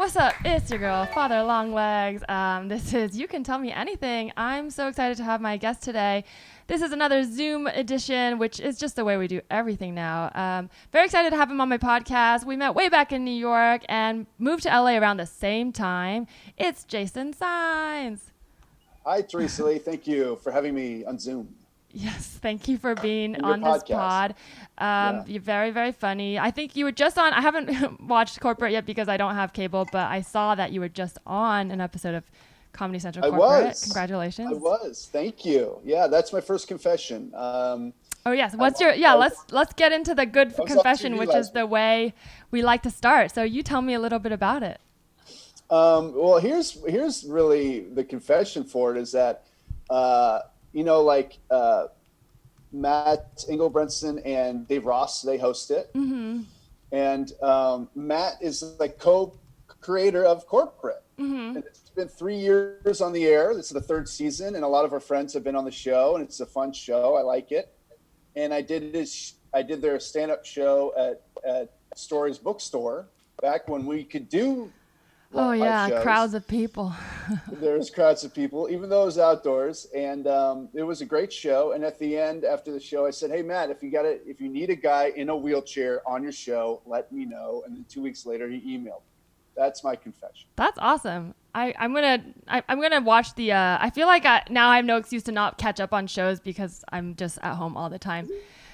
what's up? It's your girl, Father Longlegs. This is You Can Tell Me Anything. I'm so excited to have my guest today. This is another Zoom edition, which is just the way we do everything now. Very excited to have him on my podcast. We met way back in New York and moved to LA around the same time. It's Jason Saenz. Hi, Teresa Lee. Thank you for having me on Zoom. Yes, thank you for being on podcast. This pod. You're very, very funny. I think you were just on, I haven't watched Corporate yet because I don't have cable, but I saw that you were just on an episode of Comedy Central Corporate. I was. Congratulations. I was. Thank you. Yeah, that's my first confession. Oh yes. Let's get into the good confession, which is the way we like to start. So you tell me a little bit about it. Well, here's really the confession for it is that, Matt Engelbrenson and Dave Ross, they host it. Mm-hmm. And Matt is like co-creator of Corporate. Mm-hmm. And it's been 3 years on the air. This is the third season, and a lot of our friends have been on the show, and it's a fun show. I like it. And I did their stand-up show at Story's Bookstore back when we could do live shows. Crowds of people. There's crowds of people, even though it was outdoors, and it was a great show. And at the end, after the show, I said, "Hey Matt, if you need a guy in a wheelchair on your show, let me know." And then 2 weeks later, he emailed. That's my confession. That's awesome. I'm gonna watch the. I feel like now I have no excuse to not catch up on shows because I'm just at home all the time.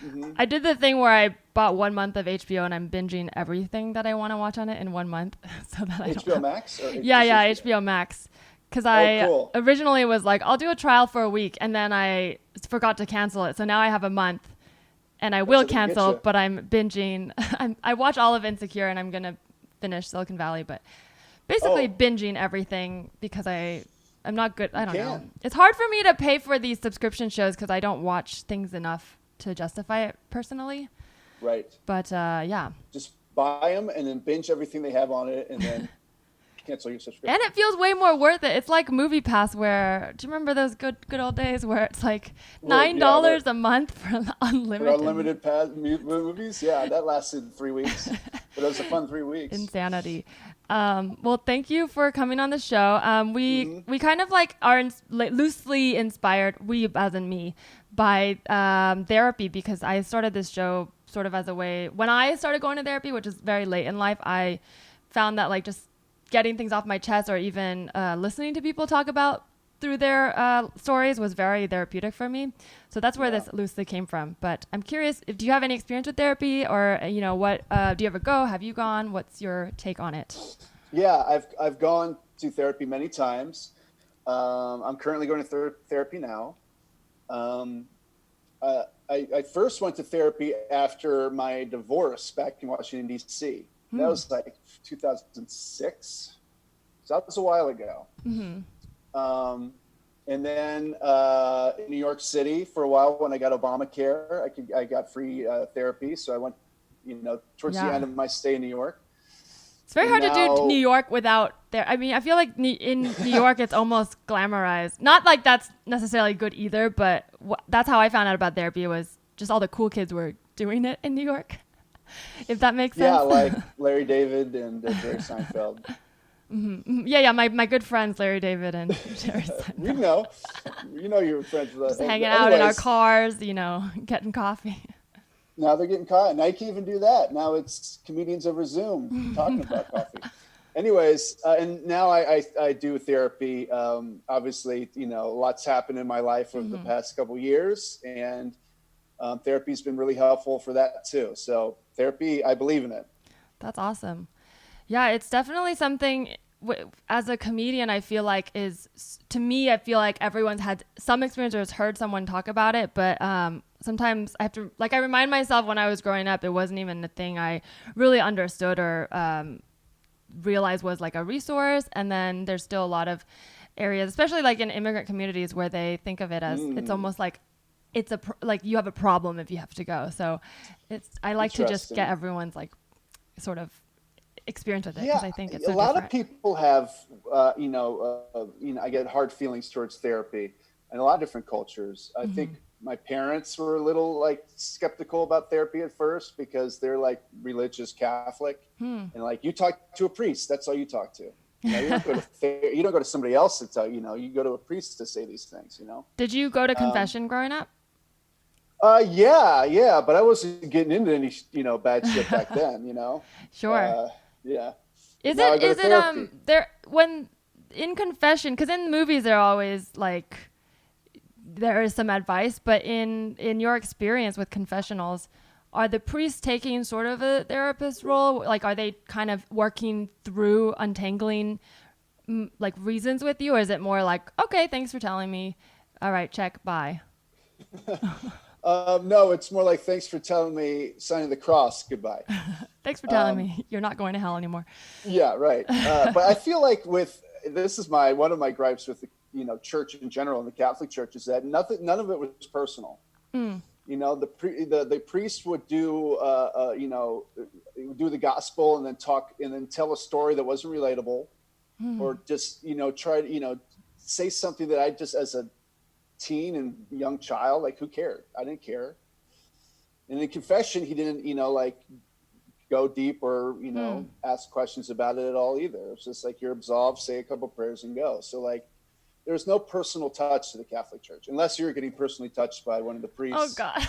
Mm-hmm. I did the thing where I bought 1 month of HBO and I'm binging everything that I want to watch on it in 1 month, so that I HBO Max. Yeah, HBO Max. Because cool. Originally was like, I'll do a trial for a week, and then I forgot to cancel it. So now I have a month, and I will cancel, but I'm binging. I watch all of Insecure, and I'm gonna finish Silicon Valley, but basically binging everything because I'm not good. I don't know. It's hard for me to pay for these subscription shows because I don't watch things enough to justify it personally. Right. But yeah. Just buy them and then binge everything they have on it, and then cancel your subscription. And it feels way more worth it. It's like Movie Pass, where do you remember those good old days where it's like $9 a month for unlimited movies? Yeah, that lasted 3 weeks, but it was a fun 3 weeks. Insanity. Well, thank you for coming on the show. We kind of like are loosely inspired, we as in me, by therapy, because I started this show sort of as a way, when I started going to therapy, which is very late in life, I found that like just getting things off my chest or even listening to people talk about through their stories was very therapeutic for me. So that's where this loosely came from. But I'm curious, do you have any experience with therapy, or what do you ever go? Have you gone? What's your take on it? Yeah, I've gone to therapy many times. I'm currently going to therapy now. I first went to therapy after my divorce back in Washington, D.C. That was like 2006. So that was a while ago. Mm-hmm. And then in New York City for a while when I got Obamacare, I got free therapy. So I went, towards the end of my stay in New York. It's very hard to do New York without I mean, I feel like in New York it's almost glamorized. Not like that's necessarily good either, but that's how I found out about therapy, was just all the cool kids were doing it in New York. If that makes sense. Yeah, like Larry David and Jerry Seinfeld. Mm-hmm. Yeah, my good friends Larry David and Jerry Seinfeld. you know you're friends with us. Just hanging out in our cars, getting coffee. Now they're getting caught. Now you can even do that. Now it's comedians over Zoom talking about coffee. Anyways, and now I do therapy. Obviously, lots happened in my life over the past couple of years, and therapy's been really helpful for that too. So therapy, I believe in it. That's awesome. Yeah, it's definitely something as a comedian, I feel like I feel like everyone's had some experience or has heard someone talk about it. But sometimes I have to, I remind myself when I was growing up, it wasn't even a thing I really understood or realized was like a resource. And then there's still a lot of areas, especially like in immigrant communities, where they think of it as it's almost like it's like you have a problem if you have to go. So I like to just get everyone's like sort of experience with it, because I think it's so a lot different. of people have I get hard feelings towards therapy in a lot of different cultures. I think My parents were a little like skeptical about therapy at first because they're like religious Catholic, and like you talk to a priest, that's all you talk to. You know, you don't go to somebody else to tell you know. You go to a priest to say these things. You know. Did you go to confession growing up? Yeah, but I wasn't getting into any bad shit back then. You know. Sure. Yeah. Is it there when in confession? Because in movies they're always like there is some advice, but in your experience with confessionals, are the priests taking sort of a therapist role? Like, are they kind of working through untangling like reasons with you, or is it more like, okay, thanks for telling me, all right, check, bye? No, it's more like, thanks for telling me, sign of the cross, goodbye. Thanks for telling me you're not going to hell anymore. Yeah, right. But I feel like this is one of my gripes with the church in general, and the Catholic Church, is that none of it was personal. You know, the priest would do do the gospel and then talk and then tell a story that wasn't relatable, or just try to say something that I just, as a teen and young child, like, who cared? I didn't care. And in confession, he didn't like go deep or ask questions about it at all either. It's just like, you're absolved, say a couple prayers and go. So like, there's no personal touch to the Catholic Church unless you're getting personally touched by one of the priests. Oh God.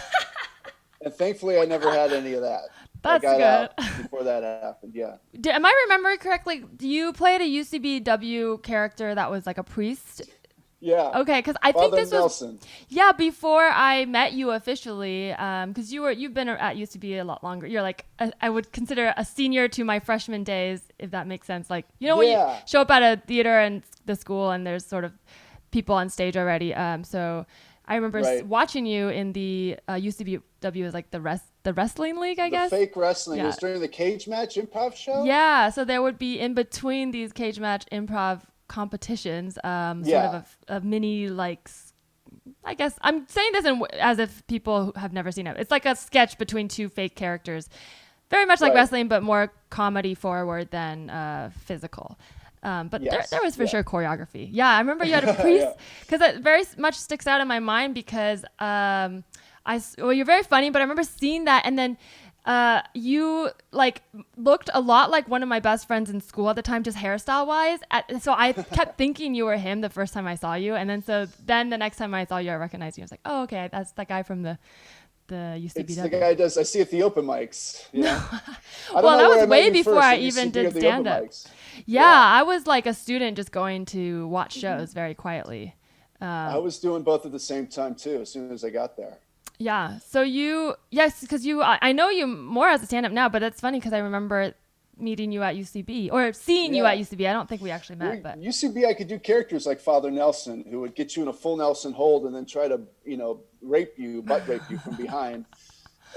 And thankfully I never had any of that. That's I got good. out before that happened. Yeah. Am I remembering correctly? You played a UCBW character that was like a priest? Yeah. Okay, because I think this Nelson. was before I met you officially. Because you've been at UCB a lot longer. You're like I would consider a senior to my freshman days, if that makes sense. Like when you show up at a theater and the school and there's sort of people on stage already. So I remember watching you in the UCBW as like the wrestling league, I guess. Fake wrestling. It was during the cage match improv show. Yeah, so there would be in between these cage match improv competitions, sort of a mini, like, I guess I'm saying this as if people who have never seen it. It's like a sketch between two fake characters, very much like wrestling, but more comedy forward than physical. But there was for sure choreography. Yeah, I remember you had a priest, because that very much sticks out in my mind because you're very funny, but I remember seeing that, and then you like looked a lot like one of my best friends in school at the time, just hairstyle wise. So I kept thinking you were him the first time I saw you, and then the next time I saw you, I recognized you. I was like, oh, okay, that's that guy from the UCBW. It's the guy I see at the open mics. Yeah. Well, that was way before I even did stand up. Yeah, I was like a student just going to watch shows very quietly. I was doing both at the same time too, as soon as I got there. Yeah. So because I know you more as a stand-up now, but that's funny because I remember meeting you at UCB or seeing you at UCB. I don't think we actually met, but UCB, I could do characters like Father Nelson, who would get you in a full Nelson hold and then try to, butt rape you from behind.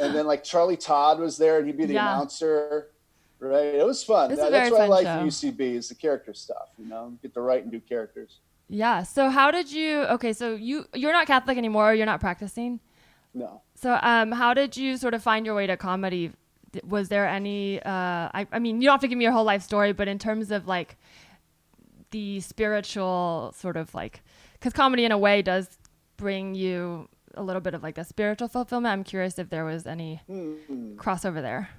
And then like Charlie Todd was there and he'd be the announcer. Right. It was fun. That's what I like from UCB is the character stuff, get to write and do characters. Yeah. So how did so you're not Catholic anymore. You're not practicing? No. So how did you sort of find your way to comedy? Was there any, I mean, you don't have to give me your whole life story, but in terms of like the spiritual sort of like, because comedy in a way does bring you a little bit of like a spiritual fulfillment. I'm curious if there was any crossover there.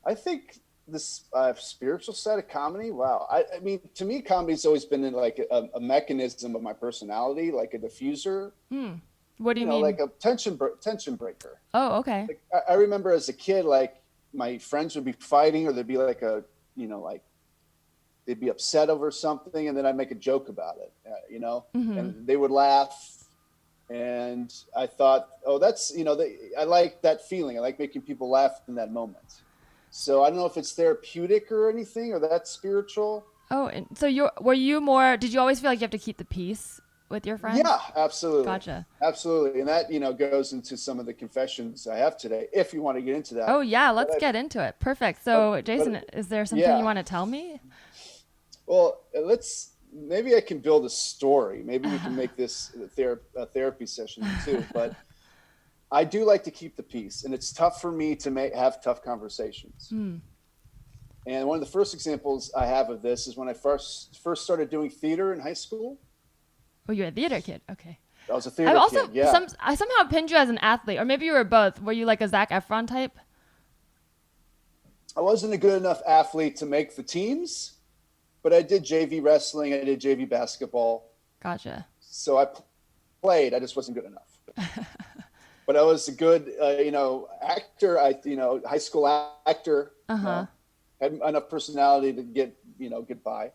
I think this spiritual side of comedy. Wow. I mean, to me, comedy's always been like a mechanism of my personality, like a diffuser. What do you mean? Like a tension breaker. Oh, okay. Like, I remember as a kid, like my friends would be fighting, or there'd be like they'd be upset over something, and then I'd make a joke about it, and they would laugh. And I thought, oh, that's, I like that feeling. I like making people laugh in that moment. So I don't know if it's therapeutic or anything, or that's spiritual. Oh, and so did you always feel like you have to keep the peace with your friends? Yeah, absolutely. Gotcha. Absolutely. And that, goes into some of the confessions I have today, if you want to get into that. Oh yeah, let's get into it. Perfect. So Jason, is there something you want to tell me? Well, maybe I can build a story. Maybe we can make this a therapy session too, but I do like to keep the peace, and it's tough for me to have tough conversations. And one of the first examples I have of this is when I first started doing theater in high school. Oh, you're a theater kid. Okay. I was a I've theater also kid. Yeah. I somehow pinned you as an athlete, or maybe you were both. Were you like a Zac Efron type? I wasn't a good enough athlete to make the teams, but I did JV wrestling. I did JV basketball. Gotcha. So I played. I just wasn't good enough. But I was a good, actor. High school actor. Had enough personality to get by.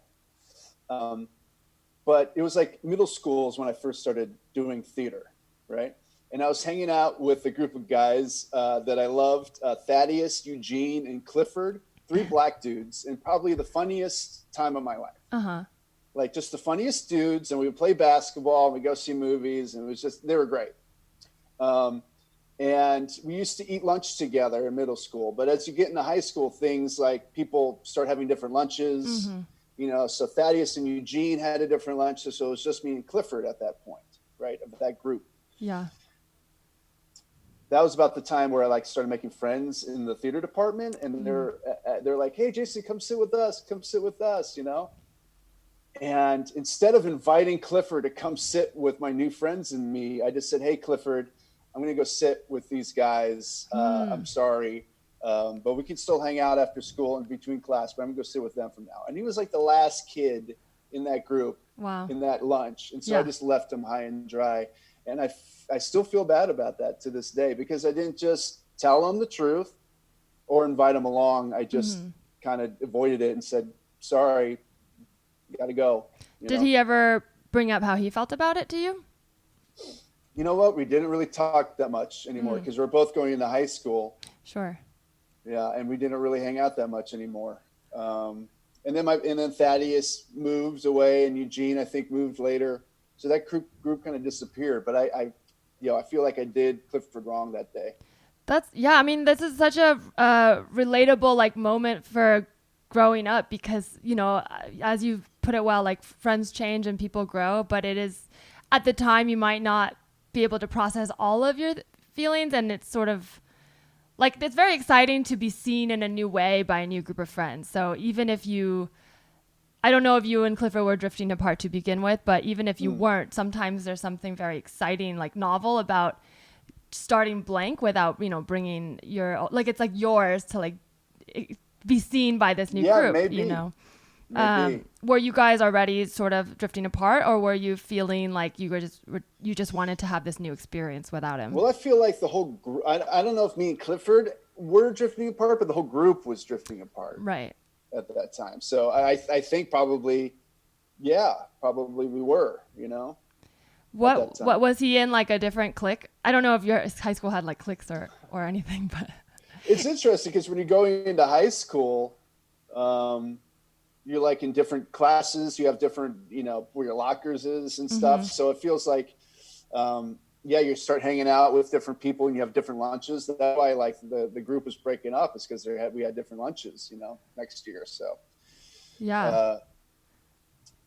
But it was like middle school is when I first started doing theater, right? And I was hanging out with a group of guys that I loved, Thaddeus, Eugene, and Clifford, 3 black dudes, and probably the funniest time of my life. Like just the funniest dudes, and we would play basketball, and we'd go see movies, and it was just, they were great. And we used to eat lunch together in middle school. But as you get into high school, things like people start having different lunches. So Thaddeus and Eugene had a different lunch. So it was just me and Clifford at that point, right, of that group. Yeah. That was about the time where I started making friends in the theater department. And they're like, hey, Jason, come sit with us, And instead of inviting Clifford to come sit with my new friends and me, I just said, hey, Clifford, I'm going to go sit with these guys. I'm sorry. But we can still hang out after school and between class, but I'm going to go sit with them from now. And he was like the last kid in that group, in that lunch. And so I just left him high and dry. And I still feel bad about that to this day, because I didn't just tell him the truth or invite him along. I just kind of avoided it and said, sorry, got to go. Did he ever bring up how he felt about it to you? You know what? We didn't really talk that much anymore because we're both going into high school. Sure. Yeah, and we didn't really hang out that much anymore. And then Thaddeus moved away, and Eugene, I think, moved later. So that group kind of disappeared. But I feel like I did Clifford wrong that day. I mean, this is such a relatable moment for growing up, because as you put it well, friends change and people grow, but it is, at the time, you might not be able to process all of your feelings, and it's sort of it's very exciting to be seen in a new way by a new group of friends. So even if I don't know if you and Clifford were drifting apart to begin with, but even if you weren't, sometimes there's something very exciting, novel about starting blank without, bringing your, it's yours to be seen by this new group, maybe. Maybe. Were you guys already sort of drifting apart, or were you feeling like you just wanted to have this new experience without him? Well, I feel like the whole group, I don't know if me and Clifford were drifting apart, but the whole group was drifting apart. Right. At that time. So I think probably we were, What was he in, a different clique? I don't know if your high school had cliques or anything, but it's interesting because when you're going into high school, you're in different classes, you have different, where your lockers is and stuff. So it feels like, you start hanging out with different people and you have different lunches. That's why the group was breaking up, is because we had different lunches, next year. So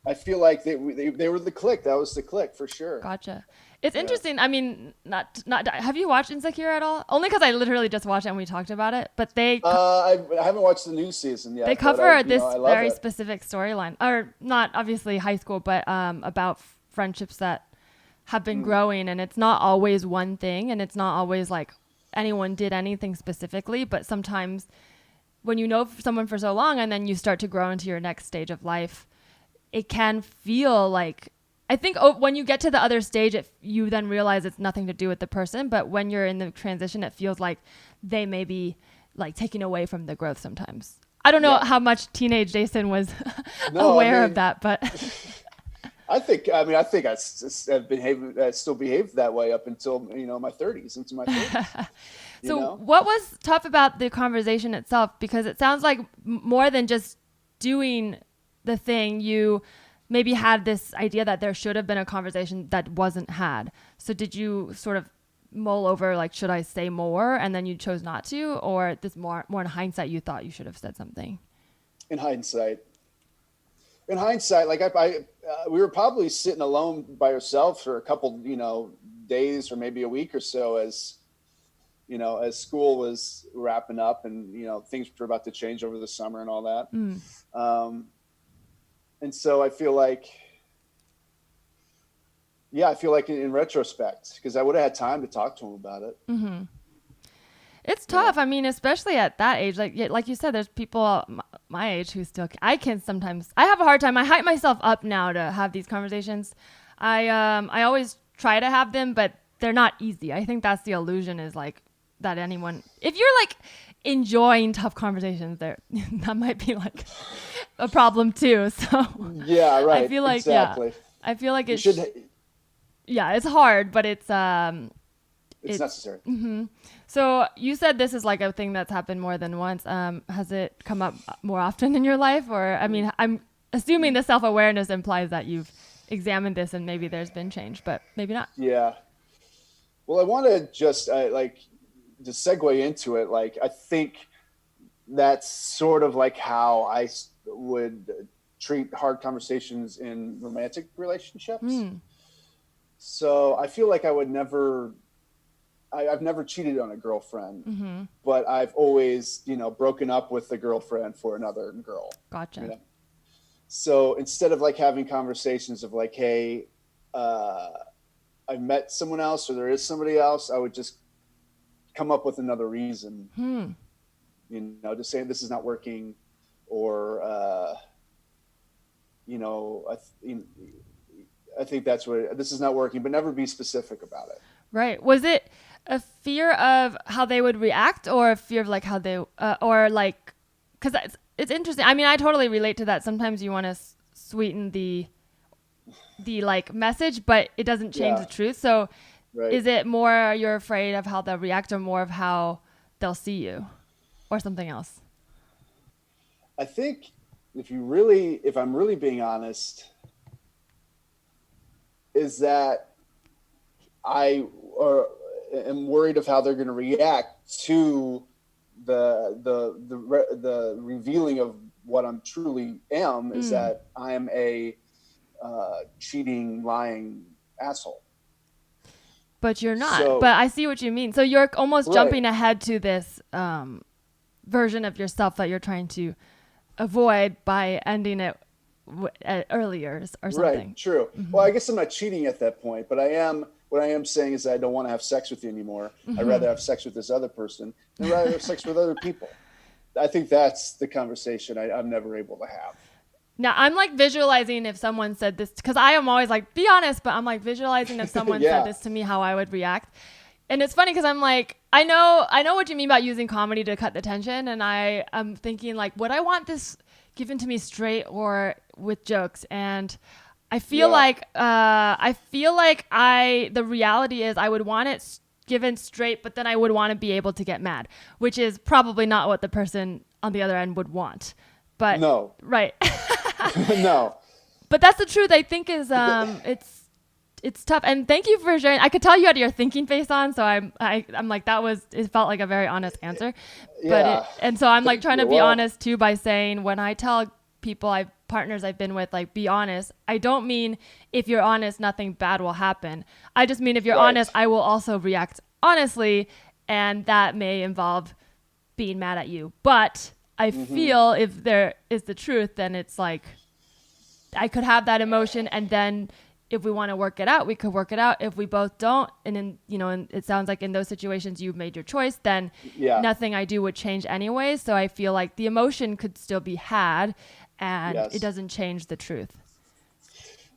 I feel like they were the clique. That was the clique for sure. Gotcha. It's interesting. I mean, not. Have you watched Insecure at all? Only because I literally just watched it and we talked about it. But I haven't watched the new season yet. They cover this very specific storyline, or not obviously high school, but about friendships that have been growing, and it's not always one thing, and it's not always anyone did anything specifically, but sometimes when you know someone for so long and then you start to grow into your next stage of life, it can feel I think when you get to the other stage, you then realize it's nothing to do with the person. But when you're in the transition, it feels like they may be taking away from the growth sometimes. I don't know how much teenage Jason was aware of that, but I think I still behaved that way up until, my 30s, into my 30s. So what was tough about the conversation itself? Because it sounds like more than just doing the thing, you maybe had this idea that there should have been a conversation that wasn't had. So did you sort of mull over, should I say more? And then you chose not to, or this more in hindsight, you thought you should have said something? In hindsight, we were probably sitting alone by ourselves for a couple, days or maybe a week or so as school was wrapping up and, things were about to change over the summer and all that. And so I feel like yeah, I feel like in retrospect, because I would have had time to talk to him about it. Mm-hmm. It's tough. I mean, especially at that age, like you said, there's people my age who still, I can sometimes, I have a hard time. I hype myself up now to have these conversations. I always try to have them, but they're not easy. I think that's the illusion, is like that anyone, if you're like enjoying tough conversations there, that might be like a problem too. So Yeah, right. I feel like, exactly. I feel like You it should. yeah, it's hard, but it's It's necessary. Mm-hmm. So you said this is like a thing that's happened more than once. Has it come up more often in your life? Or, I mean, I'm assuming the self-awareness implies that you've examined this and maybe there's been change, but maybe not. Yeah. Well, I want to just like to segue into it. Like, I think that's sort of like how I would treat hard conversations in romantic relationships. So I feel like I would never, I've never cheated on a girlfriend, but I've always, broken up with the girlfriend for another girl. Gotcha. So instead of like having conversations of like, hey, I've met someone else or there is somebody else, I would just come up with another reason, just saying this is not working, or, I think that's what this is not working, but never be specific about it. Right. Was it a fear of how they would react, or a fear of like how they, or like, because it's interesting. I mean, I totally relate to that. Sometimes you want to sweeten the like message, but it doesn't change the truth. So is it more you're afraid of how they'll react, or more of how they'll see you, or something else? I think if I'm really being honest, is that I am worried of how they're going to react to the revealing of what I'm truly am, is that I am a cheating, lying asshole. But you're not. But I see what you mean. So you're almost jumping ahead to this version of yourself that you're trying to avoid by ending it earlier or something. Right. True. Well, I guess I'm not cheating at that point, but what I am saying is that I don't want to have sex with you anymore. I'd rather have sex with this other person than rather have sex with other people. I think that's the conversation I'm never able to have. Now, I'm like visualizing if someone said this, because I am always like, be honest, but I'm like visualizing if someone said this to me, how I would react. And it's funny because I'm like, I know what you mean about using comedy to cut the tension. And I'm thinking like, would I want this given to me straight or with jokes? And I feel like the reality is I would want it given straight, but then I would want to be able to get mad, which is probably not what the person on the other end would want. But no, right. No, but that's the truth. I think is it's tough. And thank you for sharing. I could tell you had your thinking face on, so I'm like, it felt like a very honest answer. Yeah. And so I'm like trying to be honest too by saying, when I tell people partners I've been with, like, be honest, I don't mean if you're honest, nothing bad will happen. I just mean if you're honest, I will also react honestly, and that may involve being mad at you. But I feel if there is the truth, then it's like I could have that emotion, and then if we want to work it out, we could work it out. If we both don't, and then, and it sounds like in those situations you've made your choice, then nothing I do would change anyway. So I feel like the emotion could still be had, and it doesn't change the truth.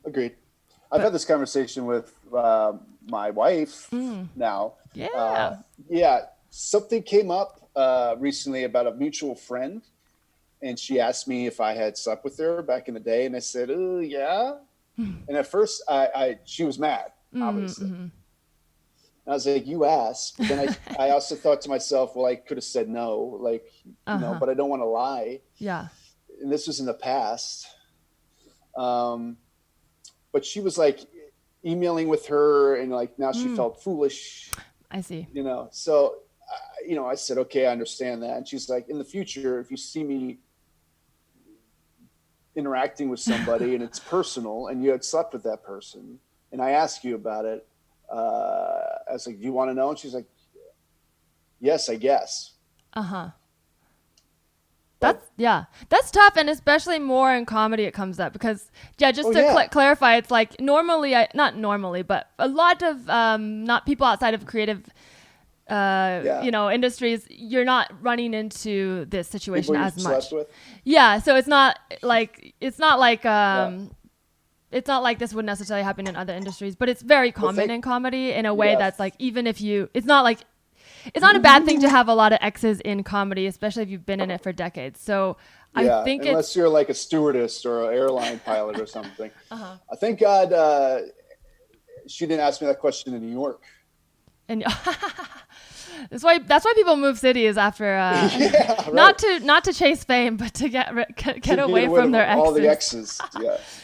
Agreed. I've had this conversation with my wife now. Yeah. Something came up recently about a mutual friend, and she asked me if I had slept with her back in the day, and I said, "Oh, yeah." And at first, she was mad, obviously. And I was like, "You asked." But then I also thought to myself, well, I could have said no, like, but I don't want to lie. Yeah. And this was in the past. But she was like emailing with her, and like now she felt foolish. I see. So, I said, okay, I understand that. And she's like, in the future, if you see me interacting with somebody and it's personal and you had slept with that person and I ask you about it, I was like, do you want to know? And she's like, yes, I guess. That's tough, and especially more in comedy it comes up because just to clarify, it's like not normally, but a lot of not people outside of creative industries, you're not running into this situation as much. Yeah, so it's not like it's not like this would necessarily happen in other industries, but it's very common in comedy in a way that's like, even if it's not a bad thing to have a lot of exes in comedy, especially if you've been in it for decades. So I think unless you're like a stewardess or an airline pilot or something. I thank God she didn't ask me that question in New York. And that's why people move cities after right. not to chase fame, but to get away from their exes. All the exes.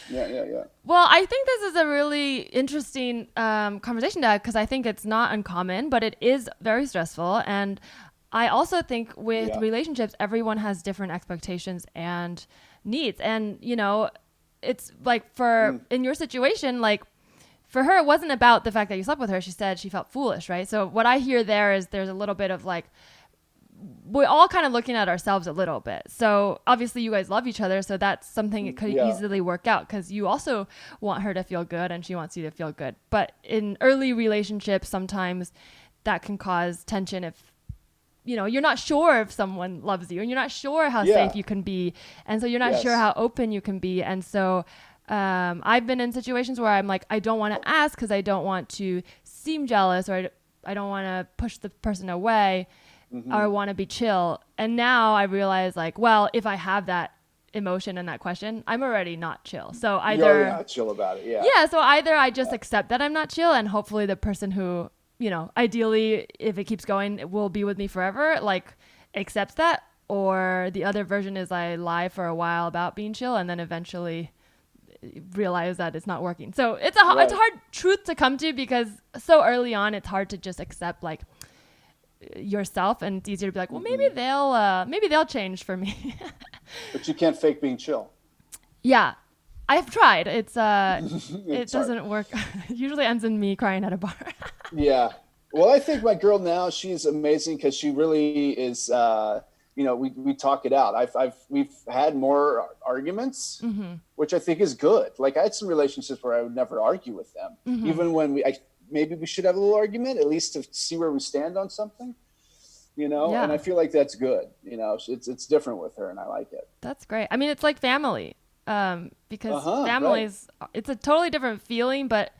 Yeah. Well, I think this is a really interesting conversation to have because I think it's not uncommon, but it is very stressful. And I also think with relationships, everyone has different expectations and needs. And, it's like in your situation, like, for her, it wasn't about the fact that you slept with her. She said she felt foolish, right? So what I hear there is there's a little bit of like, we're all kind of looking at ourselves a little bit. So obviously you guys love each other. So that's something that could easily work out because you also want her to feel good and she wants you to feel good. But in early relationships, sometimes that can cause tension if, you're not sure if someone loves you and you're not sure how safe you can be. And so you're not sure how open you can be. And so I've been in situations where I'm like, I don't want to ask because I don't want to seem jealous or I don't want to push the person away or I want to be chill. And now I realize like, well, if I have that emotion and that question, I'm already not chill. So either you're not chill about it. Yeah. So either I just accept that I'm not chill and hopefully the person who, ideally if it keeps going, will be with me forever, like accepts that. Or the other version is I lie for a while about being chill and then eventually realize that it's not working. So it's a hard truth to come to because so early on it's hard to just accept like yourself, and it's easier to be like, well, maybe they'll change for me. But you can't fake being chill. Yeah, I've tried. It doesn't work. It usually ends in me crying at a bar. Yeah. Well, I think my girl now, she's amazing because she really is. We talk it out. We've had more arguments, which I think is good. Like I had some relationships where I would never argue with them, even when maybe we should have a little argument, at least to see where we stand on something, and I feel like that's good. It's different with her and I like it. That's great. I mean, it's like family, because families, it's a totally different feeling, but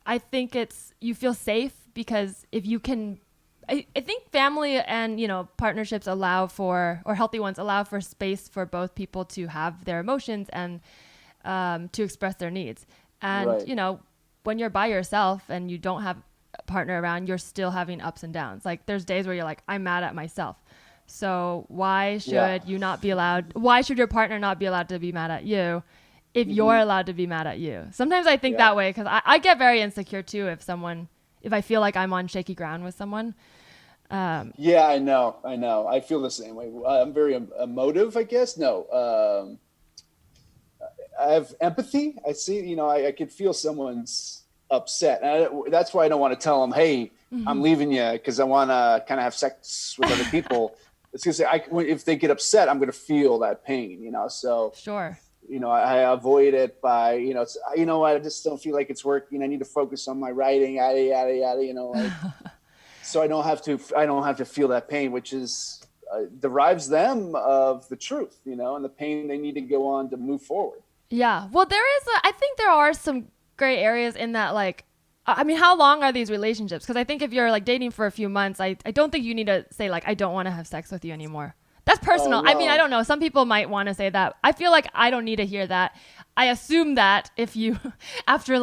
I think you feel safe because if you can, I think family and, partnerships or healthy ones allow for space for both people to have their emotions and to express their needs. And, when you're by yourself and you don't have a partner around, you're still having ups and downs. Like there's days where you're like, I'm mad at myself. So why should you not be allowed? Why should your partner not be allowed to be mad at you if you're allowed to be mad at you? Sometimes I think that way because I get very insecure too if I feel like I'm on shaky ground with someone. Yeah, I know. I feel the same way. I'm very emotive, I guess. No, I have empathy. I see, I could feel someone's upset. And that's why I don't want to tell them, hey, I'm leaving you because I want to kind of have sex with other people. It's because if they get upset, I'm going to feel that pain, so. Sure. I avoid it by, I just don't feel like it's working. I need to focus on my writing, yada, yada, yada, so I don't have to feel that pain, which is derives them of the truth, and the pain they need to go on to move forward. Yeah. Well, I think there are some gray areas in that, like, I mean, how long are these relationships? Because I think if you're like dating for a few months, I don't think you need to say like, I don't want to have sex with you anymore. That's personal. Oh, no. I mean, I don't know. Some people might want to say that. I feel like I don't need to hear that. I assume that if you, after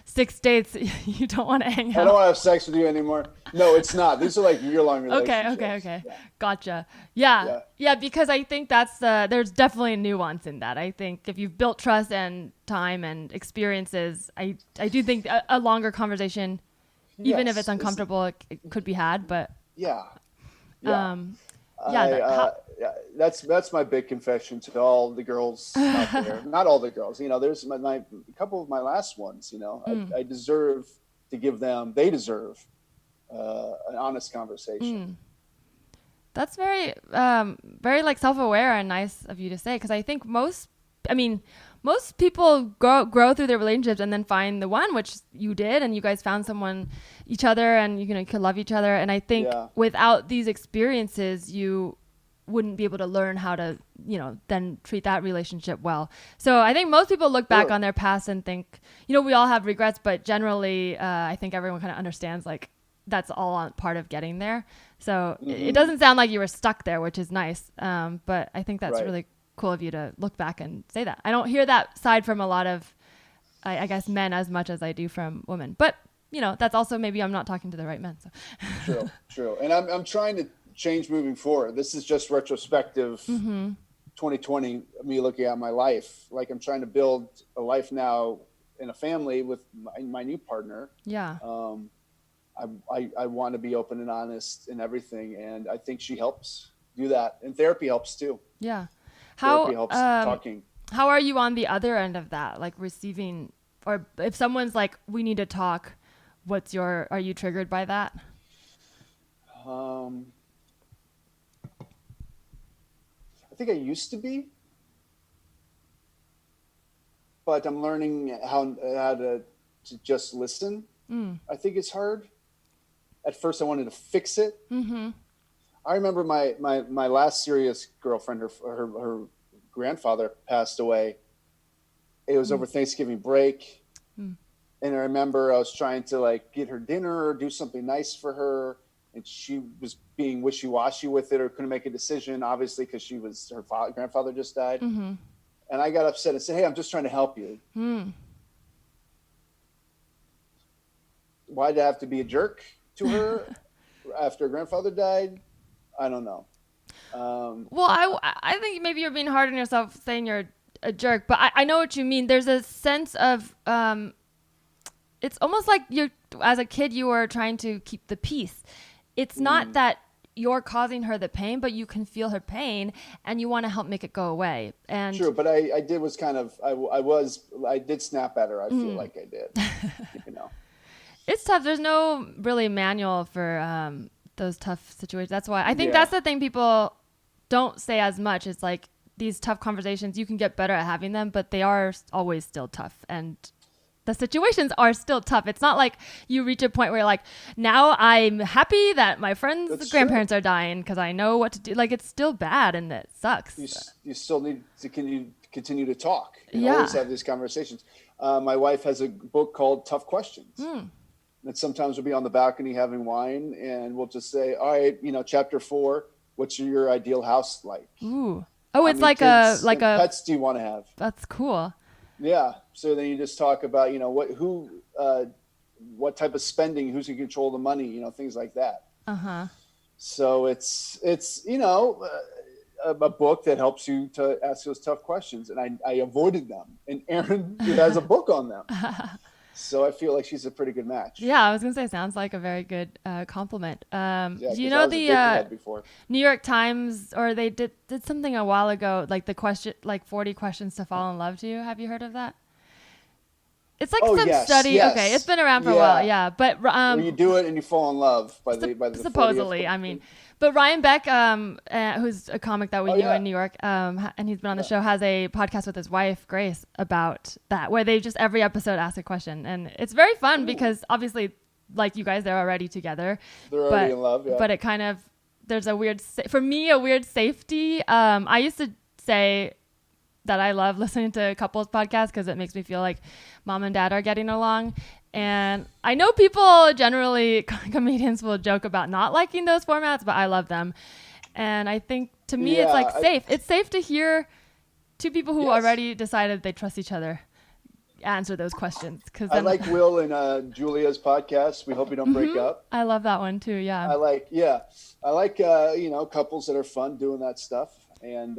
6 dates, you don't want to hang out. I don't want to have sex with you anymore. No, it's not. These are like year-long relationships. Okay. Yeah. Gotcha. Yeah, because I think there's definitely a nuance in that. I think if you've built trust and time and experiences, I do think a longer conversation, even if it's uncomfortable, it could be had. But that's my big confession to all the girls out there. Not all the girls, there's a couple of my last ones, I deserve to give them, they deserve an honest conversation. That's very, very like self-aware and nice of you to say. Because I think most people grow through their relationships and then find the one, which you did, and you guys found each other, and you could love each other. And I think without these experiences, you wouldn't be able to learn how to, then treat that relationship well. So I think most people look back on their past and think, we all have regrets, but generally, I think everyone kind of understands like that's all part of getting there. So it doesn't sound like you were stuck there, which is nice. But I think that's really cool of you to look back and say that. I don't hear that side from a lot of, I guess, men as much as I do from women. But, that's also maybe I'm not talking to the right men. So. True. And I'm trying to change moving forward. This is just retrospective 2020, me looking at my life. Like I'm trying to build a life now in a family with my new partner. Yeah. I want to be open and honest in everything. And I think she helps do that. And therapy helps too. Yeah. Therapy helps talking. How are you on the other end of that? Like receiving, or if someone's like, we need to talk, are you triggered by that? I think I used to be, but I'm learning how to just listen. I think it's hard. At first I wanted to fix it. I remember my last serious girlfriend, her grandfather passed away. It was over Thanksgiving break. And I remember I was trying to like get her dinner or do something nice for her. And she was being wishy-washy with it or couldn't make a decision, obviously, because her grandfather just died. And I got upset and said, hey, I'm just trying to help you. Why'd I have to be a jerk to her after her grandfather died? I don't know. Well, I think maybe you're being hard on yourself saying you're a jerk, but I know what you mean. There's a sense of, it's almost like as a kid, you were trying to keep the peace. It's not that you're causing her the pain, but you can feel her pain and you want to help make it go away. And true, but I did snap at her. I feel like I did, It's tough. There's no really manual for those tough situations. That's why I think that's the thing people don't say as much. It's like these tough conversations, you can get better at having them, but they are always still tough. And the situations are still tough. It's not like you reach a point where you're like, now I'm happy that my friends' grandparents are dying because I know what to do. Like it's still bad and it sucks. You still need to continue to talk and always have these conversations. My wife has a book called Tough Questions. And sometimes we'll be on the balcony having wine and we'll just say, all right, chapter 4, what's your ideal house like? Ooh. Oh, it's like a pets do you want to have? That's cool. Yeah. So then you just talk about, what type of spending, who's in control of the money, things like that. So it's a book that helps you to ask those tough questions. And I avoided them. And Erin has a book on them. So I feel like she's a pretty good match. Yeah, I was going to say, sounds like a very good compliment. Do you know the New York Times, or they did something a while ago, like the question, like 40 questions to fall in love to you? Have you heard of that? It's like study. Yes. Okay, it's been around for a while. Yeah, but where you do it and you fall in love by the supposedly. I mean, but Ryan Beck, who's a comic that we knew in New York, and he's been on the show, has a podcast with his wife Grace about that, where they just every episode ask a question, and it's very fun because obviously, like you guys, they're already together. They're already in love. Yeah. But it kind of there's a weird safety. I used to say that I love listening to couples podcasts because it makes me feel like mom and dad are getting along. And I know people generally, comedians will joke about not liking those formats, but I love them. And I think to me, it's like safe. It's safe to hear two people who already decided they trust each other answer those questions. Cause I like Will and Julia's podcast. We hope you don't break up. I love that one too. Yeah. I like couples that are fun doing that stuff. And,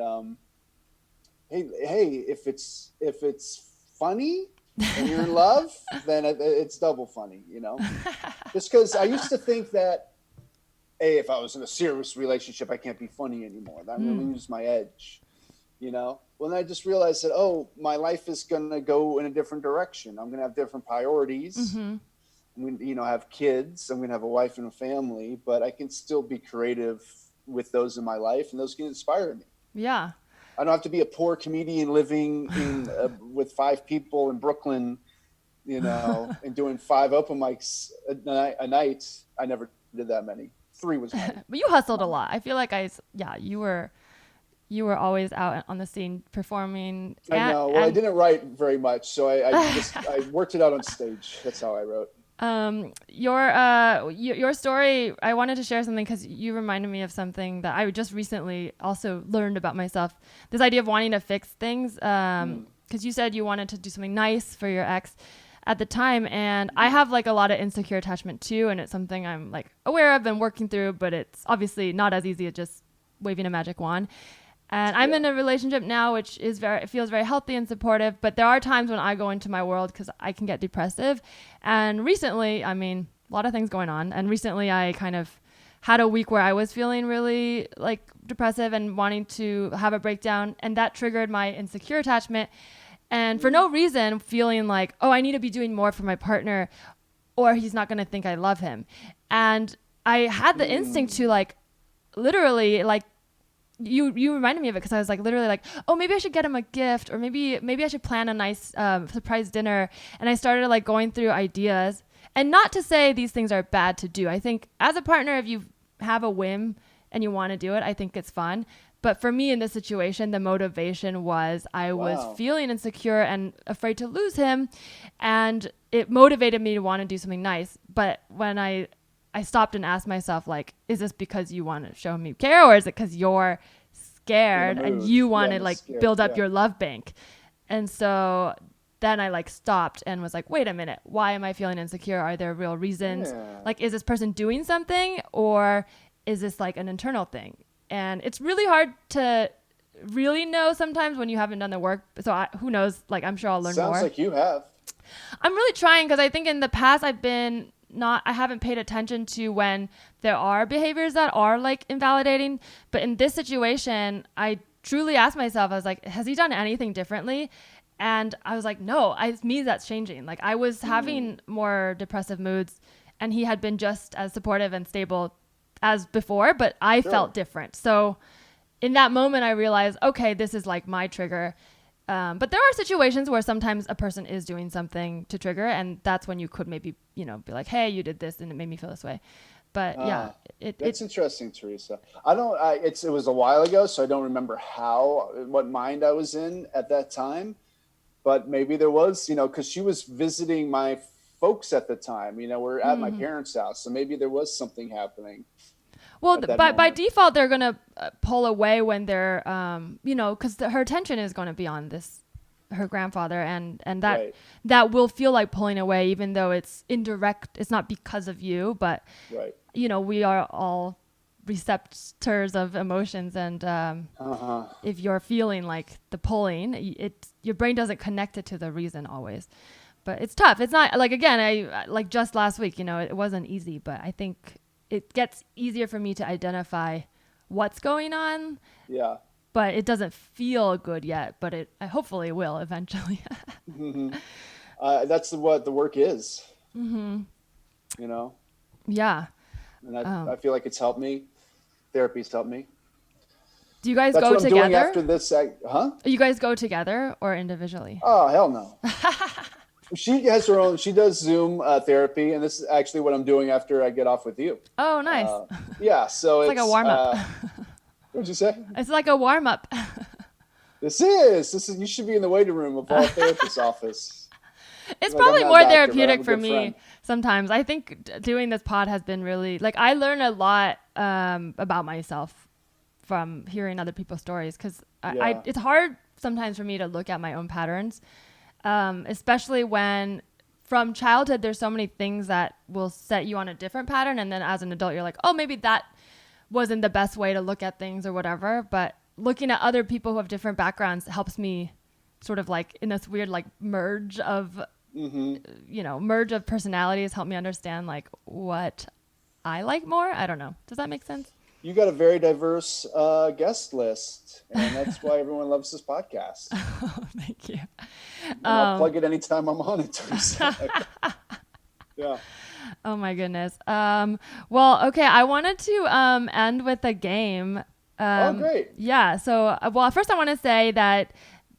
hey, if it's funny and you're in love, then it's double funny, just because I used to think that, hey, if I was in a serious relationship, I can't be funny anymore. That really lose my edge, Well, then I just realized that, my life is going to go in a different direction. I'm going to have different priorities. I'm going to, have kids. I'm going to have a wife and a family, but I can still be creative with those in my life, and those can inspire me. Yeah. I don't have to be a poor comedian living in with 5 people in Brooklyn, and doing 5 open mics a night. I never did that many. 3 was many. But you hustled a lot. I feel like you were always out on the scene performing. I know. Well, I didn't write very much, so I worked it out on stage. That's how I wrote. Your story, I wanted to share something because you reminded me of something that I just recently also learned about myself. This idea of wanting to fix things. Because you said you wanted to do something nice for your ex at the time, and I have like a lot of insecure attachment too, and it's something I'm like aware of and working through, but it's obviously not as easy as just waving a magic wand. And I'm in a relationship now, which is it feels very healthy and supportive. But there are times when I go into my world because I can get depressive. And recently, I mean, a lot of things going on. And recently I kind of had a week where I was feeling really like depressive and wanting to have a breakdown. And that triggered my insecure attachment. And for no reason, feeling like, oh, I need to be doing more for my partner or he's not going to think I love him. And I had the instinct to like, literally like, you reminded me of it because I was like literally like, oh, maybe I should get him a gift, or maybe I should plan a nice surprise dinner. And I started like going through ideas, and not to say these things are bad to do. I think as a partner, if you have a whim and you want to do it, I think it's fun. But for me in this situation, the motivation was I was feeling insecure and afraid to lose him, and it motivated me to want to do something nice. But when I stopped and asked myself, like, is this because you want to show me care, or is it because you're scared and you want to like build up your love bank? And so then I like stopped and was like, wait a minute, why am I feeling insecure? Are there real reasons? Like, is this person doing something, or is this like an internal thing? And it's really hard to really know sometimes when you haven't done the work. So who knows? Like, I'm sure I'll learn more. Sounds like you have. I'm really trying, because I think in the past I haven't paid attention to when there are behaviors that are like invalidating. But in this situation, I truly asked myself, I was like, has he done anything differently? And I was like, no, it's me that's changing. Like, I was having more depressive moods, and he had been just as supportive and stable as before, but I felt different. So in that moment, I realized, okay, this is like my trigger. But there are situations where sometimes a person is doing something to trigger, and that's when you could maybe, be like, hey, you did this and it made me feel this way. But it's interesting, Teresa. It was a while ago, so I don't remember what mind I was in at that time, but maybe there was, cause she was visiting my folks at the time, we're at my parents' house. So maybe there was something happening. Well, by default, they're going to pull away when they're, because her attention is going to be on her grandfather, and that will feel like pulling away, even though it's indirect. It's not because of you, but, we are all receptors of emotions. And if you're feeling like the pulling, your brain doesn't connect it to the reason always. But it's tough. It's not like, again, I like just last week, it wasn't easy, but I think it gets easier for me to identify what's going on. Yeah. But it doesn't feel good yet, but I hopefully will eventually. That's what the work is. Yeah. And I feel like it's helped me. Therapy's helped me. Do you guys That's go what I'm together? doing after this, You guys go together or individually? Oh, hell no. She has her own. She does Zoom therapy, and this is actually what I'm doing after I get off with you. Oh, nice. Yeah, so it's like a warm up. What'd you say? It's like a warm up. This is. You should be in the waiting room of our therapist's office. It's like, probably more therapeutic for me friend. Sometimes. I think doing this pod has been really like I learn a lot about myself from hearing other people's stories, because it's hard sometimes for me to look at my own patterns. Especially when from childhood, there's so many things that will set you on a different pattern. And then as an adult, you're like, oh, maybe that wasn't the best way to look at things or whatever. But looking at other people who have different backgrounds helps me sort of like in this weird like merge of, merge of personalities, help me understand like what I like more. I don't know. Does that make sense? You got a very diverse guest list, and that's why everyone loves this podcast. Oh, thank you. I'll plug it anytime I'm on it. Yeah. Oh my goodness. Well, okay. I wanted to end with a game. Oh, great. Yeah. So, well, first I want to say that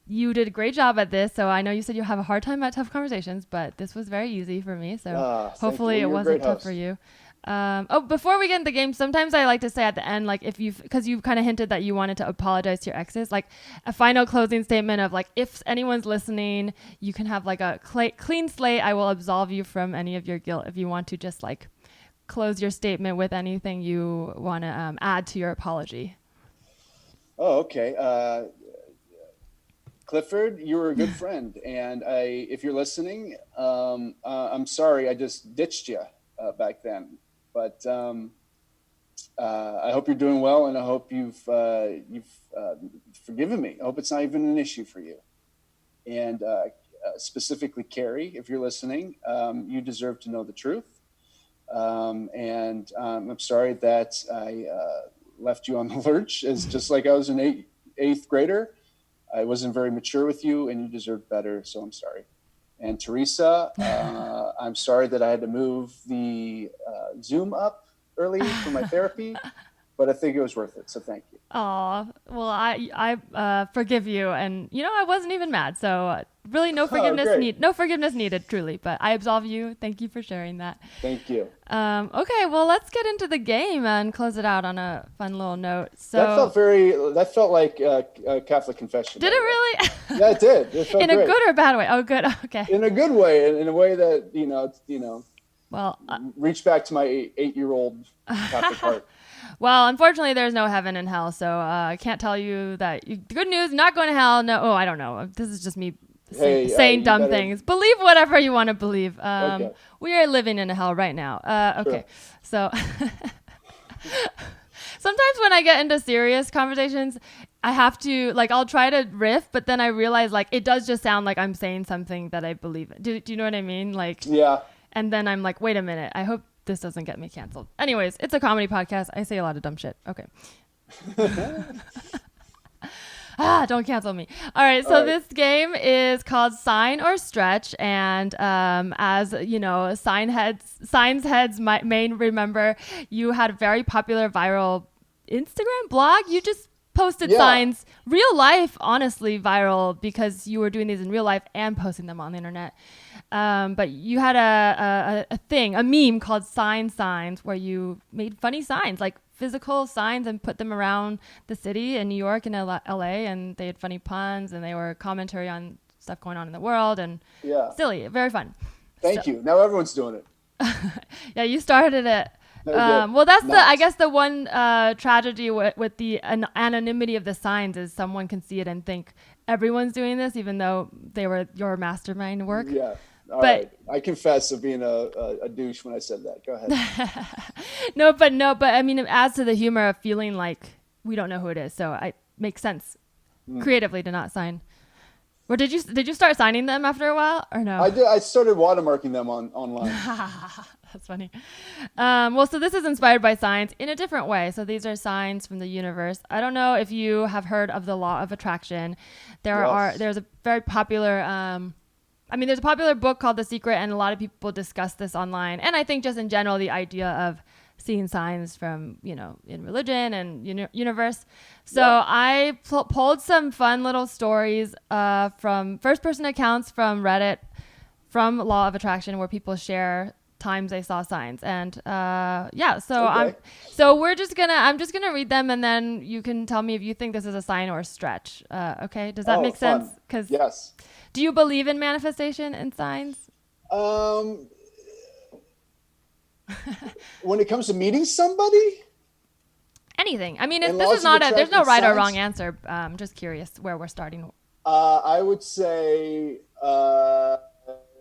you did a great job at this. So I know you said you have a hard time at tough conversations, but this was very easy for me. So Thank you. hopefully Well, it you're a wasn't great tough host. for you. Oh, before we get into the game, sometimes I like to say at the end, like because you kind of hinted that you wanted to apologize to your exes, like a final closing statement of like, if anyone's listening, you can have like a clean slate. I will absolve you from any of your guilt if you want to just like close your statement with anything you want to add to your apology. Oh, okay. Clifford, you were a good friend, and if you're listening, I'm sorry I just ditched you back then. But I hope you're doing well, and I hope you've forgiven me. I hope it's not even an issue for you. And specifically, Carrie, if you're listening, you deserve to know the truth. And I'm sorry that I left you on the lurch, as just like I was an eighth grader. I wasn't very mature with you, and you deserve better, so I'm sorry. And Teresa, I'm sorry that I had to move the Zoom up early for my therapy, but I think it was worth it, so thank you. Oh, well, I forgive you, and I wasn't even mad, so really no forgiveness needed, truly. But I absolve you. Thank you for sharing that. Thank you. Okay, well, let's get into the game and close it out on a fun little note. So that felt like a Catholic confession. Did it really? Yeah, it did. It felt in great. A good or bad way? Oh, good. Okay. In a good way, in a way that Well, reach back to my 8-year-old Catholic heart. Well, unfortunately, there's no heaven and hell, so I can't tell you that. Good news, not going to hell. No, I don't know. This is just me saying dumb things. Believe whatever you want to believe. Okay. We are living in a hell right now. Okay, so sometimes when I get into serious conversations, I have to, like, I'll try to riff, but then I realize, like, it does just sound like I'm saying something that I believe in. Do you know what I mean? Like, yeah. And then I'm like, wait a minute. I hope this doesn't get me canceled. Anyways, it's a comedy podcast. I say a lot of dumb shit. Okay. Don't cancel me. All right. So this game is called Sign or Stretch. And as you know, Signs heads may remember, you had a very popular viral Instagram blog. You just posted signs, real life, honestly, viral, because you were doing these in real life and posting them on the internet. But you had a meme called Signs, where you made funny signs, like physical signs, and put them around the city in New York and LA, and they had funny puns, and they were commentary on stuff going on in the world, and silly, very fun. Thank you. Now everyone's doing it. Yeah, you started it. Well, that's I guess the one tragedy with the anonymity of the signs is someone can see it and think everyone's doing this, even though they were your mastermind work. Yeah. All right. I confess of being a douche when I said that. Go ahead. No, but I mean, it adds to the humor of feeling like we don't know who it is. So it makes sense creatively to not sign. Or did you start signing them after a while, or no? I did. I started watermarking them online. That's funny. Well, so this is inspired by science in a different way. So these are signs from the universe. I don't know if you have heard of the law of attraction. There's a very popular there's a popular book called The Secret, and a lot of people discuss this online. And I think just in general, the idea of seeing signs from, in religion and universe. So I pulled some fun little stories from first-person accounts from Reddit, from Law of Attraction, where people share times they saw signs. And I'm just gonna read them, and then you can tell me if you think this is a sign or a stretch. Okay, does that make sense? Because yes. Do you believe in manifestation and signs? When it comes to meeting somebody, anything. I mean, there's no right or wrong answer. I'm just curious where we're starting. I would say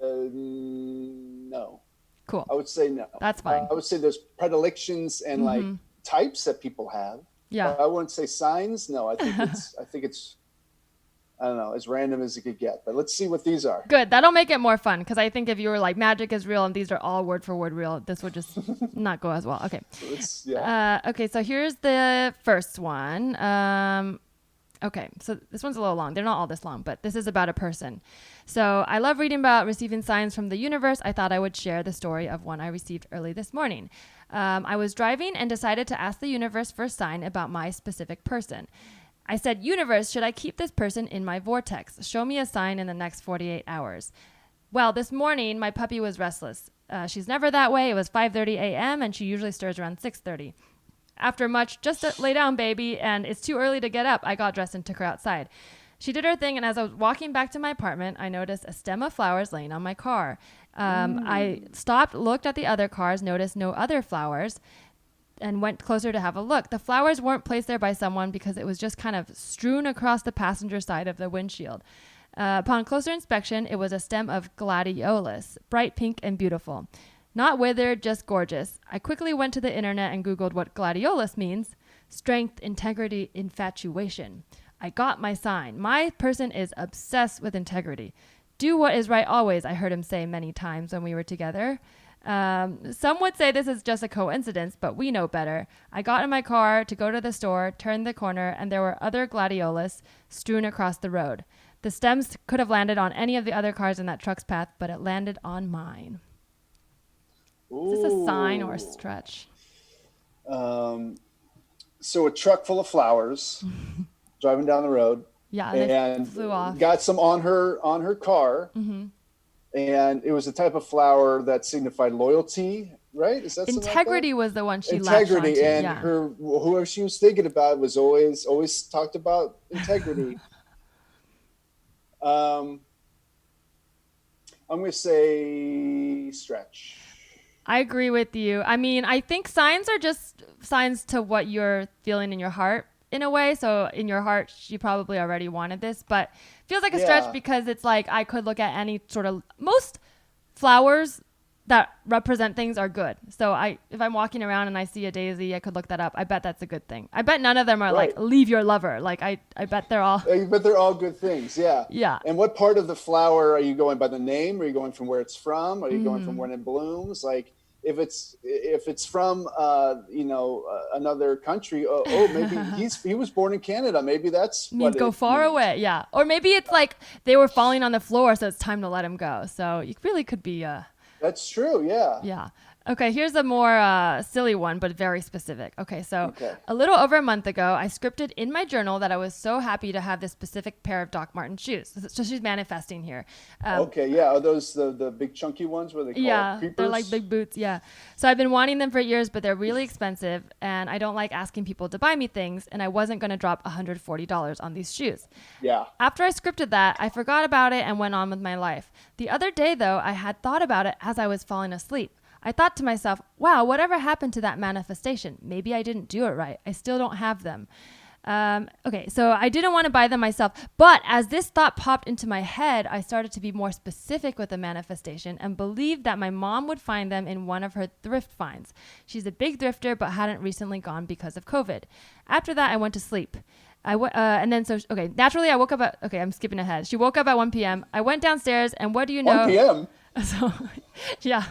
no. Cool. I would say no. That's fine. I would say there's predilections and like types that people have. Yeah. But I wouldn't say signs. No, I think it's I don't know, as random as it could get. But let's see what these are. Good. That'll make it more fun, because I think if you were like magic is real and these are all word for word real, this would just not go as well. Okay. Yeah. Okay, so here's the first one. Okay, so this one's a little long. They're not all this long, but this is about a person. So I love reading about receiving signs from the universe. I thought I would share the story of one I received early this morning. I was driving and decided to ask the universe for a sign about my specific person. I said, universe, should I keep this person in my vortex? Show me a sign in the next 48 hours. Well, this morning, my puppy was restless. She's never that way. It was 5:30 a.m. and she usually stirs around 6:30. After much, just lay down, baby, and it's too early to get up, I got dressed and took her outside. She did her thing, and as I was walking back to my apartment, I noticed a stem of flowers laying on my car. I stopped, looked at the other cars, noticed no other flowers, and went closer to have a look. The flowers weren't placed there by someone because it was just kind of strewn across the passenger side of the windshield. Upon closer inspection, it was a stem of gladiolus, bright pink and beautiful. Not withered, just gorgeous. I quickly went to the internet and Googled what gladiolus means. Strength, integrity, infatuation. I got my sign. My person is obsessed with integrity. Do what is right always, I heard him say many times when we were together. Some would say this is just a coincidence, but we know better. I got in my car to go to the store, turned the corner, and there were other gladiolus strewn across the road. The stems could have landed on any of the other cars in that truck's path, but it landed on mine. Ooh. Is this a sign or a stretch? So a truck full of flowers driving down the road. Yeah, and flew off. Got some on her car. Mm-hmm. And it was a type of flower that signified loyalty, right? Is that integrity like that? Was the one she integrity, latched onto. And yeah. whoever she was thinking about was always talked about integrity. I'm going to say stretch. I agree with you. I mean, I think signs are just signs to what you're feeling in your heart in a way. So in your heart, she probably already wanted this, but feels like a stretch because it's like I could look at any sort of, most flowers that represent things are good. So if I'm walking around and I see a daisy, I could look that up. I bet that's a good thing. I bet none of them are like leave your lover. Like I bet they're all. But they're all good things. Yeah. Yeah. And what part of the flower are you going by the name? Are you going from where it's from? Are you going from when it blooms? Like if it's from another country, maybe he was born in Canada. Maybe that's means go far away. Yeah. Or maybe it's like they were falling on the floor, so it's time to let him go. So you really could be That's true, yeah. Yeah. Okay, here's a more silly one, but very specific. Okay, so a little over a month ago, I scripted in my journal that I was so happy to have this specific pair of Doc Martens shoes. So she's manifesting here. Are those the big chunky ones? What are they called? Creepers? They're like big boots, yeah. So I've been wanting them for years, but they're really expensive, and I don't like asking people to buy me things, and I wasn't going to drop $140 on these shoes. Yeah. After I scripted that, I forgot about it and went on with my life. The other day, though, I had thought about it as I was falling asleep. I thought to myself, wow, whatever happened to that manifestation? Maybe I didn't do it right. I still don't have them. Okay, so I didn't want to buy them myself. But as this thought popped into my head, I started to be more specific with the manifestation and believed that my mom would find them in one of her thrift finds. She's a big thrifter, but hadn't recently gone because of COVID. After that, I went to sleep. Naturally, I woke up at, I'm skipping ahead. She woke up at 1 p.m. I went downstairs, and what do you know? 1 p.m.? So, yeah.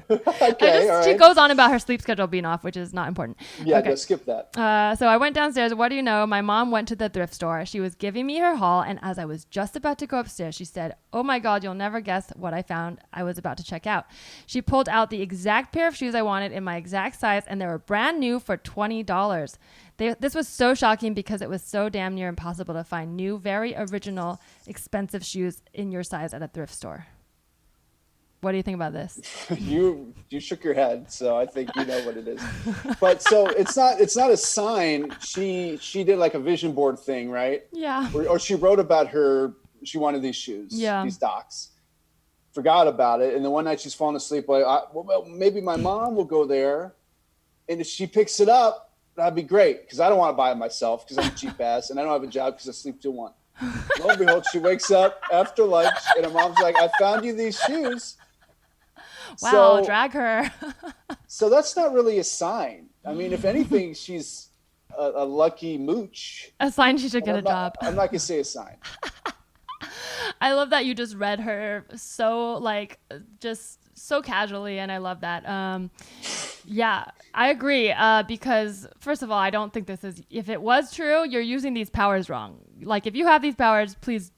Okay, She goes on about her sleep schedule being off, which is not important. Yeah, okay. Skip that. So I went downstairs. What do you know? My mom went to the thrift store. She was giving me her haul, and as I was just about to go upstairs, she said, "Oh my God, you'll never guess what I found. I was about to check out." She pulled out the exact pair of shoes I wanted in my exact size, and they were brand new for $20. This was so shocking because it was so damn near impossible to find new, very original, expensive shoes in your size at a thrift store. What do you think about this? You shook your head, so I think you know what it is. But so it's not a sign. She did like a vision board thing, right? Yeah. Or she wrote about she wanted these shoes, these Docs. Forgot about it, and then one night she's falling asleep. Like, well, maybe my mom will go there, and if she picks it up, that'd be great because I don't want to buy it myself because I'm a cheap ass, and I don't have a job because I sleep till 1. Lo and behold, she wakes up after lunch, and her mom's like, "I found you these shoes." Wow, drag her. So that's not really a sign. I mean, if anything, she's a lucky mooch. A sign she should get a job. I'm not going to say a sign. I love that you just read her so just so casually, and I love that. Yeah, I agree. Because first of all, I don't think if it was true, you're using these powers wrong. Like if you have these powers, please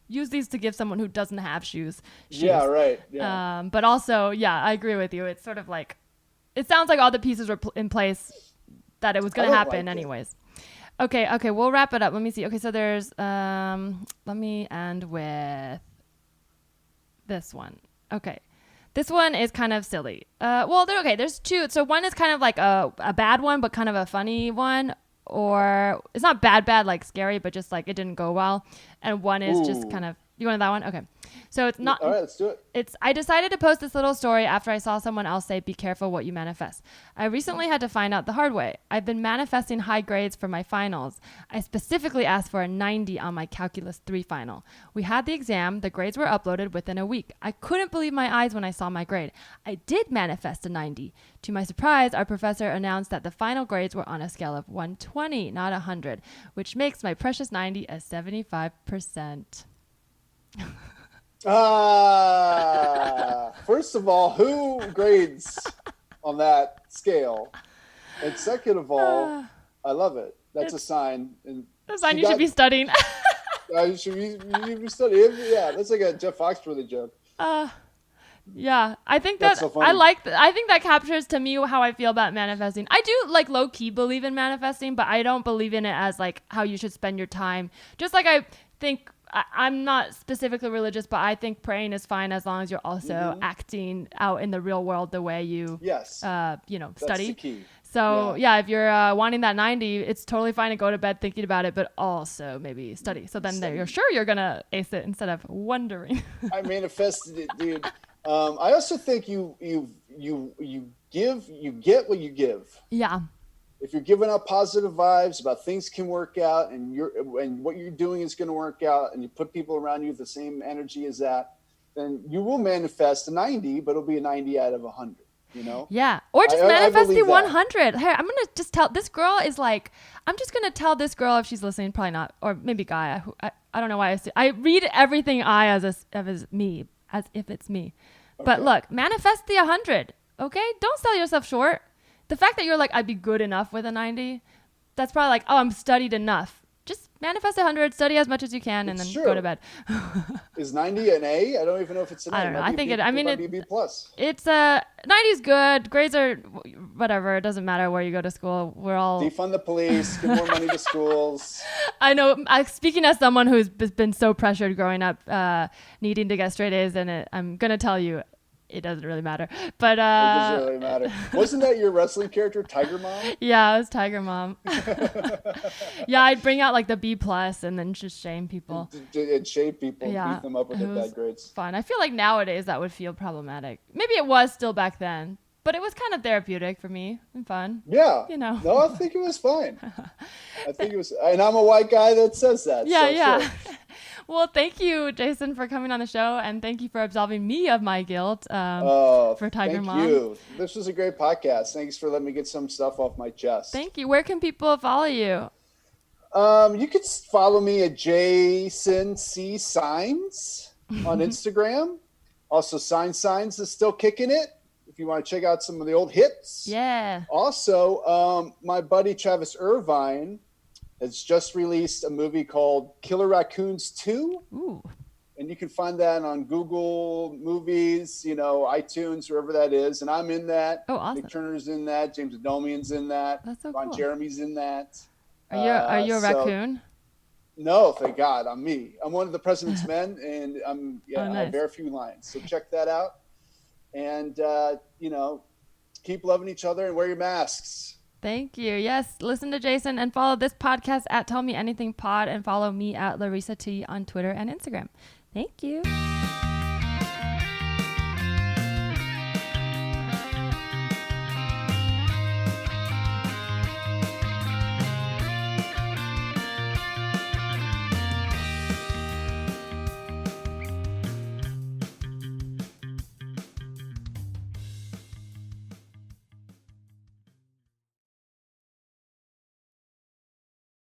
use these to give someone who doesn't have shoes. Yeah, right. Yeah. But also, yeah, I agree with you. It's sort of like, it sounds like all the pieces were in place that it was going to happen anyways. Okay, we'll wrap it up. Let me see. Okay, so there's, let me end with this one. Okay. This one is kind of silly. There's two. So one is kind of like a bad one, but kind of a funny one. Or it's not bad, like scary, but just like it didn't go well. And one is just kind of, you want that one? Okay. So it's not. All right, let's do it. I decided to post this little story after I saw someone else say, be careful what you manifest. I recently had to find out the hard way. I've been manifesting high grades for my finals. I specifically asked for a 90 on my Calculus 3 final. We had the exam. The grades were uploaded within a week. I couldn't believe my eyes when I saw my grade. I did manifest a 90. To my surprise, our professor announced that the final grades were on a scale of 120, not 100, which makes my precious 90 a 75%. First of all, who grades on that scale? And second of all, I love it. That's a sign. And a sign you should be studying. You should be studying. Yeah, that's like a Jeff Foxworthy joke. Yeah, I think that's so funny. I think that captures to me how I feel about manifesting. I do like low key believe in manifesting, but I don't believe in it as like how you should spend your time. Just like I think I'm not specifically religious, but I think praying is fine as long as you're also acting out in the real world the way you, study. That's the key. So if you're wanting that 90, it's totally fine to go to bed thinking about it, but also maybe study. So then you're sure you're gonna ace it instead of wondering. I manifested it, dude. I also think you get what you give. Yeah. If you're giving out positive vibes about things can work out and what you're doing is going to work out, and you put people around you with the same energy as that, then you will manifest a 90, but it'll be a 90 out of 100, you know? Yeah. Or just manifest the 100. Hey, I'm going to just tell this girl is like, I'm just going to tell this girl if she's listening, probably not, or maybe guy. I don't know why I read everything as me, as if it's me. Okay. But look, manifest the 100. Okay. Don't sell yourself short. The fact that you're like, I'd be good enough with a 90, that's probably like, oh, I'm studied enough. Just manifest 100, study as much as you can, and then go to bed. Is 90 an A? I don't even know if it's an A. I don't know. I think it might be B plus. It's 90's good. Grades are whatever. It doesn't matter where you go to school. We're all defund the police, give more money to schools. I know. Speaking as someone who's been so pressured growing up, needing to get straight A's, and I'm gonna tell you, it doesn't really matter. But it doesn't really matter. Wasn't that your wrestling character, Tiger Mom? Yeah, I was Tiger Mom. Yeah, I'd bring out like the B plus and then just shame people. And shame people, beat them up with their bad grades. Fun. I feel like nowadays that would feel problematic. Maybe it was still back then, but it was kind of therapeutic for me and fun. Yeah. You know. No, I think it was fine. And I'm a white guy that says that. Yeah. Sure. Well, thank you, Jason, for coming on the show, and thank you for absolving me of my guilt for Tiger Mom. Thank you. This was a great podcast. Thanks for letting me get some stuff off my chest. Thank you. Where can people follow you? You could follow me at Jason C. Saenz on Instagram. Also, Saenz is still kicking it if you want to check out some of the old hits. Yeah. Also, my buddy Travis Irvine has just released a movie called Killer Raccoons 2. Ooh. And you can find that on Google Movies, iTunes, wherever that is. And I'm in that. Oh, awesome. Nick Turner's in that. James Adomian's in that. That's so Ron cool. Jeremy's in that. Are you a raccoon? No, thank God. I'm me. I'm one of the president's men, and Nice. I have very few lines. So check that out. And, keep loving each other and wear your masks. Thank you. Yes, listen to Jason and follow this podcast at Tell Me Anything Pod, and follow me at Larissa T on Twitter and Instagram. Thank you.